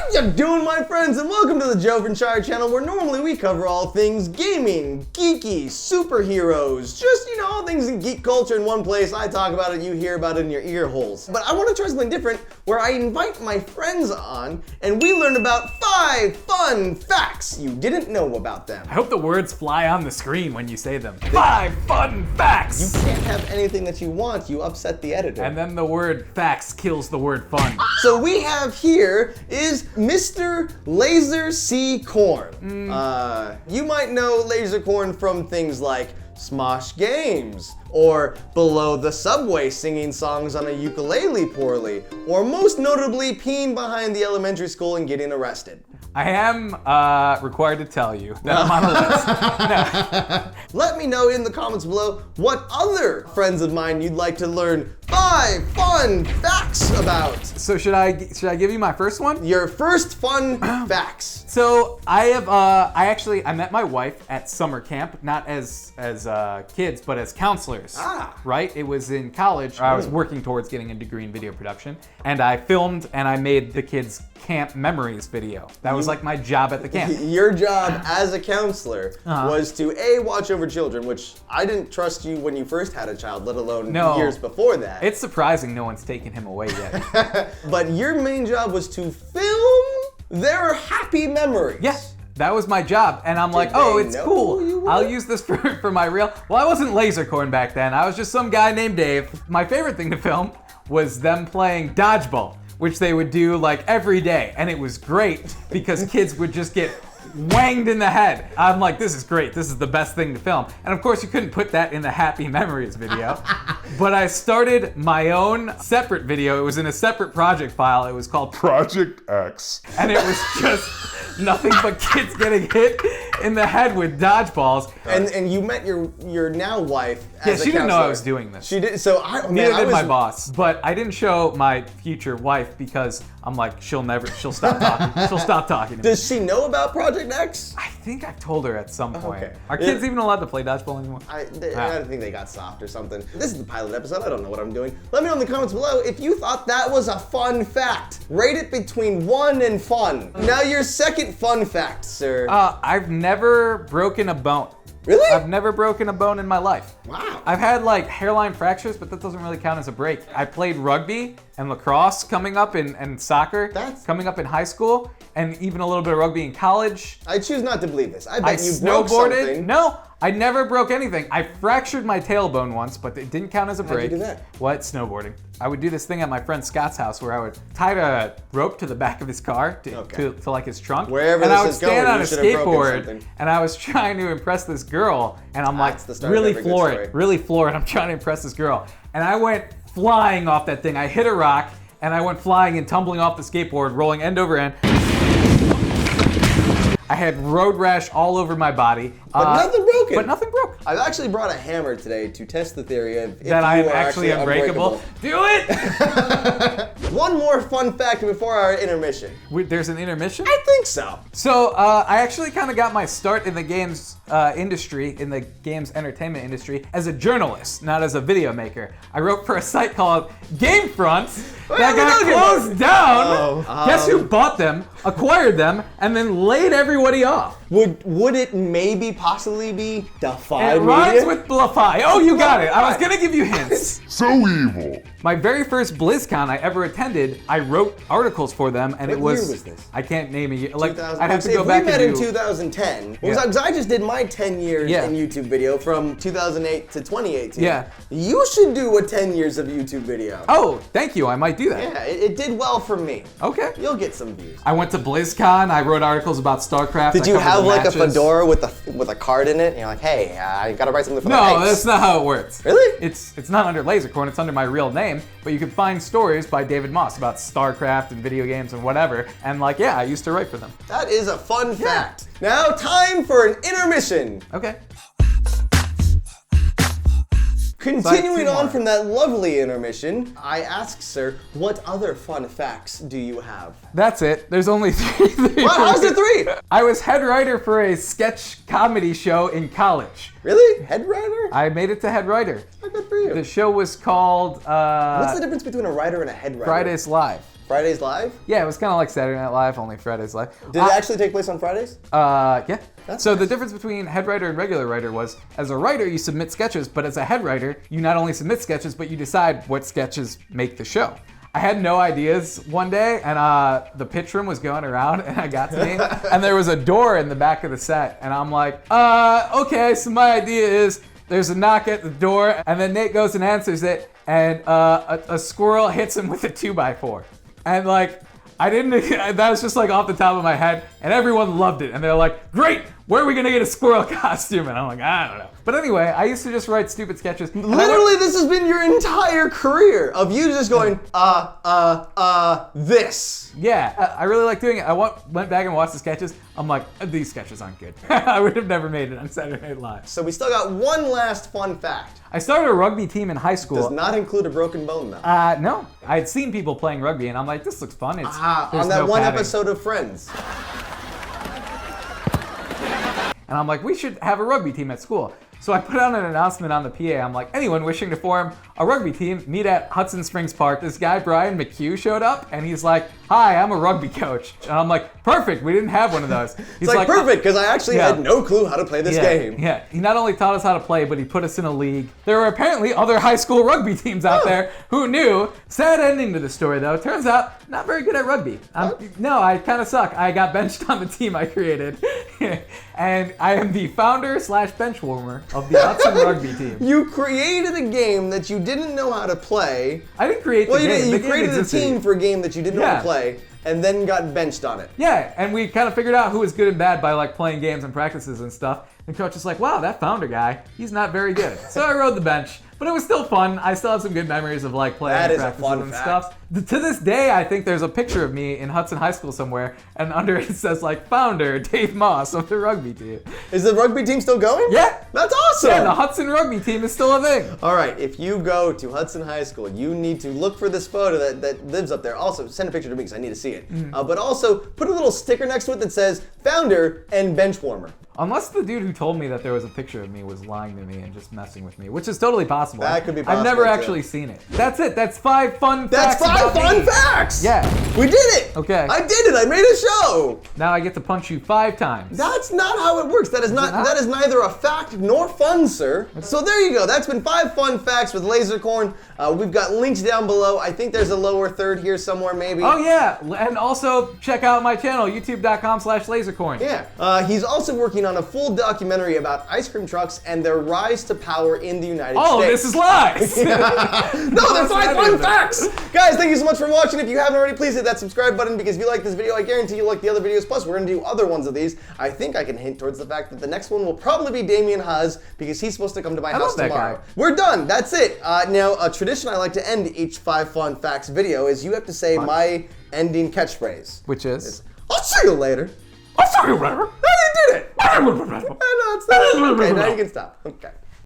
What you doing, my friends, and welcome to the Jovenshire channel, where normally we cover all things gaming, geeky, superheroes, just, all things in geek culture in one place. I talk about it, you hear about it in your ear holes. But I want to try something different, where I invite my friends on, and we learn about 5 fun facts you didn't know about them. I hope the words fly on the screen when you say them. 5 fun facts! You can't have anything that you want, you upset the editor. And then the word facts kills the word fun. So we have here is Mr. Lasercorn. You might know Lasercorn from things like Smosh Games, or below the subway singing songs on a ukulele poorly, or most notably peeing behind the elementary school and getting arrested. I am required to tell you that I'm on a list. No. Let me know in the comments below what other friends of mine you'd like to learn 5 fun facts about. So should I give you my first one? Your first fun facts. So I met my wife at summer camp, not as kids, but as counselors. Right? It was in college. I was working towards getting a degree in video production, and I filmed and I made the kids' camp memories video. That was like my job at the camp. Your job as a counselor was to watch over children, which I didn't trust you when you first had a child, let alone years before that. It's surprising no one's taken him away yet. But your main job was to film their happy memories. Yes, that was my job. And I'm like, oh, it's cool. I'll use this for my reel. Well, I wasn't Lasercorn back then. I was just some guy named Dave. My favorite thing to film was them playing dodgeball, which they would do like every day. And it was great because kids would just get wanged in the head. I'm like, this is great. This is the best thing to film. And of course, you couldn't put that in the Happy Memories video. But I started my own separate video. It was in a separate project file. It was called Project X. And it was just nothing but kids getting hit in the head with dodgeballs. And you met your now wife as a she didn't know counselor. I was doing this. She did. So Neither did my boss. But I didn't show my future wife because I'm like, she'll stop talking. She'll stop talking to me. Does she know about Project X? I think I've told her at some point. Okay. Are kids even allowed to play dodgeball anymore? I think they got soft or something. This is the pilot episode. I don't know what I'm doing. Let me know in the comments below if you thought that was a fun fact. Rate it between 1 and fun. Now your second fun fact, sir. I've never broken a bone. Really? I've never broken a bone in my life. Wow. I've had like hairline fractures, but that doesn't really count as a break. I played rugby and lacrosse coming up and soccer coming up in high school, and even a little bit of rugby in college. I choose not to believe this. I bet you broke snowboarded. something. No, I never broke anything. I fractured my tailbone once, but it didn't count as a break. How'd you do that? What? Snowboarding. I would do this thing at my friend Scott's house where I would tie a rope to the back of his car to like his trunk. Wherever and this I would is stand going, on you a should have broken skateboard, something. and I was trying to impress this girl, and I'm like, the start of really every good floor story. it, really floor it. I'm trying to impress this girl, and I went flying off that thing. I hit a rock, and I went flying and tumbling off the skateboard, rolling end over end. I had road rash all over my body. But nothing broken. But nothing broke. I've actually brought a hammer today to test the theory of if That you I am are actually unbreakable. Do it! One more fun fact before our intermission. There's an intermission? I think so. So I actually kind of got my start in the games industry, in the games entertainment industry, as a journalist, not as a video maker. I wrote for a site called Gamefront that got closed down. Guess who bought them, acquired them, and then laid everybody off? Would it maybe possibly be Defy It Media? rhymes with Blafai. Oh, you got it. I was gonna give you hints. So evil. My very first BlizzCon I ever attended, I wrote articles for them, and What it was. year was this? I can't name a year. Like 2000. I'd have to go If back we met and in do. 2010, Yeah. because I just did my 10 years Yeah. in YouTube video from 2008 to 2018. Yeah. You should do a 10 years of YouTube video. Oh, thank you. I might do that. Yeah, it did well for me. Okay. You'll get some views. I went to BlizzCon. I wrote articles about StarCraft. Did I you covered have the like matches. a fedora with a card in it? And you're like, hey, I gotta write something for the No, X. that's not how it works. Really? It's not under Lasercorn. It's under my real name. But you can find stories by David Moss about StarCraft and video games and whatever. And like, yeah, I used to write for them. That is a fun fact. Now, time for an intermission. Okay. Continuing two on more. from that lovely intermission, I ask, sir, what other fun facts do you have? That's it. There's only three. What? How's the 3? I was head writer for a sketch comedy show in college. Really? Head writer? I made it to head writer. Good for you. The show was called What's the difference between a writer and a head writer? Fridays Live. Fridays Live? Yeah, it was kind of like Saturday Night Live, only Fridays Live. Did it actually take place on Fridays? Yeah. That's so nice. the difference between head writer and regular writer was, as a writer, you submit sketches, but as a head writer, you not only submit sketches, but you decide what sketches make the show. I had no ideas one day, and the pitch room was going around, and I got to me, and there was a door in the back of the set, and I'm like, okay, so my idea is there's a knock at the door, and then Nate goes and answers it, and a squirrel hits him with a 2x4. And like, I didn't, that was just like off the top of my head, and everyone loved it. And they're like, great, where are we gonna get a squirrel costume? And I'm like, I don't know. But anyway, I used to just write stupid sketches. Literally, this has been your entire career of you just going, this. Yeah, I really like doing it. I went back and watched the sketches. I'm like, these sketches aren't good. I would have never made it on Saturday Night Live. So we still got one last fun fact. I started a rugby team in high school. Does not include a broken bone, though. No. I had seen people playing rugby, and I'm like, this looks fun. There's on that no one padding. episode of Friends. And I'm like, we should have a rugby team at school. So I put out an announcement on the PA. I'm like, anyone wishing to form a rugby team, meet at Hudson Springs Park. This guy, Brian McHugh, showed up, and he's like, hi, I'm a rugby coach. And I'm like, perfect, we didn't have one of those. He's It's like perfect, because I actually had no clue how to play this game. Yeah, he not only taught us how to play, but he put us in a league. There were apparently other high school rugby teams out there who knew. Sad ending to the story, though. Turns out, not very good at rugby. No, I kind of suck. I got benched on the team I created. And I am the founder / bench warmer of the Hudson rugby team. You created a game that you didn't know how to play. I didn't create the game. You created a team for a game that you didn't know how to Yeah. play, and then got benched on it. Yeah, and we kind of figured out who was good and bad by like playing games and practices and stuff. And coach is like, wow, that founder guy, he's not very good. So I rode the bench, but it was still fun. I still have some good memories of like playing That and is a practices fun and fact. stuff. To this day, I think there's a picture of me in Hudson High School somewhere, and under it says like founder Dave Moss of the rugby team. Is the rugby team still going? Yeah. That's awesome! Yeah, the Hudson rugby team is still a thing. All right, if you go to Hudson High School, you need to look for this photo that lives up there. Also, send a picture to me because I need to see it. But also, put a little sticker next to it that says founder and bench warmer. Unless the dude who told me that there was a picture of me was lying to me and just messing with me, which is totally possible. That could be possible, I've never too. actually seen it. That's it. That's 5 fun That's facts. 5 about fun me. facts! Yeah. We did it! Okay. I did it! I made a show! Now I get to punch you 5 times. That's not how it works. That is not. not? That is neither a fact nor fun, sir. So there you go. That's been 5 fun facts with Lasercorn. We've got links down below. I think there's a lower third here somewhere, maybe. Oh yeah, and also check out my channel, youtube.com/lasercorn. Yeah. He's also working on a full documentary about ice cream trucks and their rise to power in the United States. Oh, this is lies! No, they're 5 fun facts! Guys, thank you so much for watching. If you haven't already, please hit that subscribe button because if you like this video, I guarantee you'll like the other videos. Plus, we're going to do other ones of these. I think I can hint towards the fact that the next one will probably be Damien Huz because he's supposed to come to my house love that tomorrow. guy. We're done. That's it. Now, a tradition I like to end each 5 fun facts video is you have to say my ending catchphrase. Which is? I'll see you later. I'll show you later. And you did it. And that's that. Okay, now you can stop. Okay.